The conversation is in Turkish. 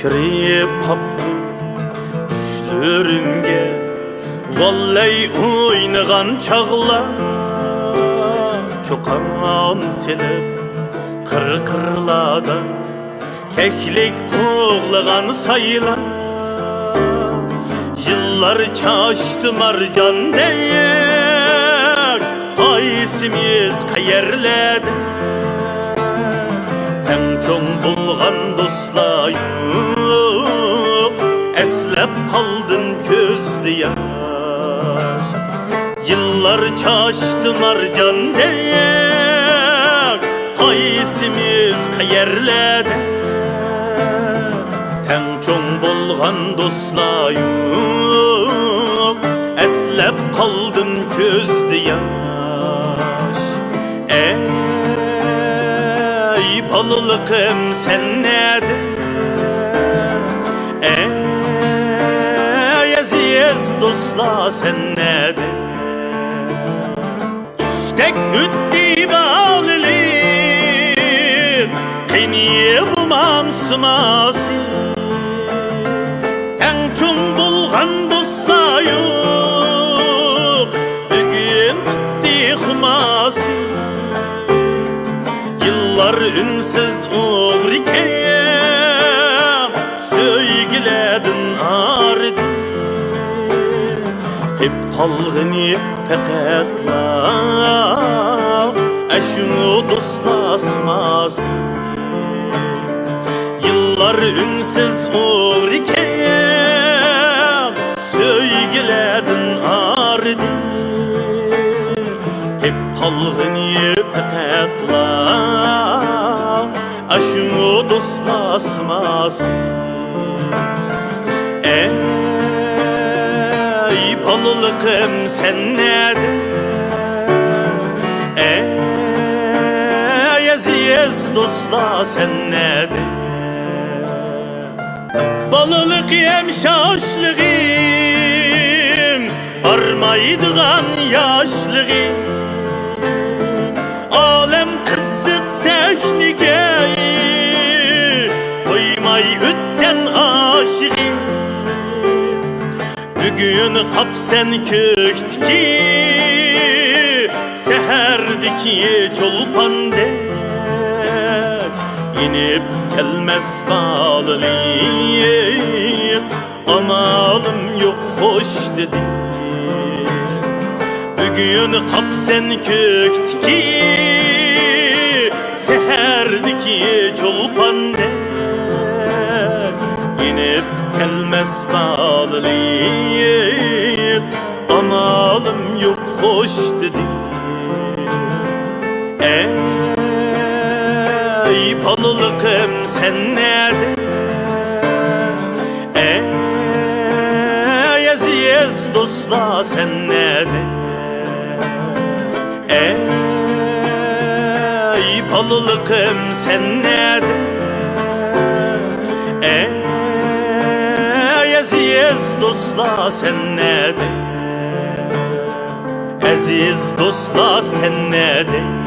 Kirip kaptı düşlerimge, vallahi oynagan çağlar çokan selip kır-kırlada keklik koğlagan sayılar. Yıllar çaştı marcan deyek, haysimiz qayerledi. En çoğun bulgan dostlar yok, eslep kaldın gözlü yaş. Yıllar çaştı marcan deyek, haysimiz qayerledi. En çoğun bulgan dostlar yok, eslep kaldın gözlü yaş. Balılıkım sen nede? Aziz dostlar sen nede? Üstek hütti bağlılık keniye bulmam sıması. En çoğun bulgan dostlar yok, bugün gitti huması. Yıllar ünsüz uğriken söygiledin ardı. Hep kalgını peketla eşu dostlasması. Yıllar ünsüz uğriken söygiledin ardı. Hep kalgını peketla aşu dostlasması. Ey balılıkım sen nede? Ey aziz dostlar sen nede? Balılık yem şaşlığım, armaydıgan yaşlığım. Alem kızık sehnige, doymay ötten aşığım. Bugün kap sen köktiki, seherdiki çolpan dek. İnip gelmez bağlılık, amalım yok hoş dedi. Bugün kap sen köktiki, seherdiki çolpan dek. İnip gelmez bağlılık, amalım yok hoş dedi. Ey balılıkım sen nede? Ey aziz dostlar sen nede? Ey balılıkım sen nede? Ey aziz dostlar sen nede? Aziz dostlar sen nede?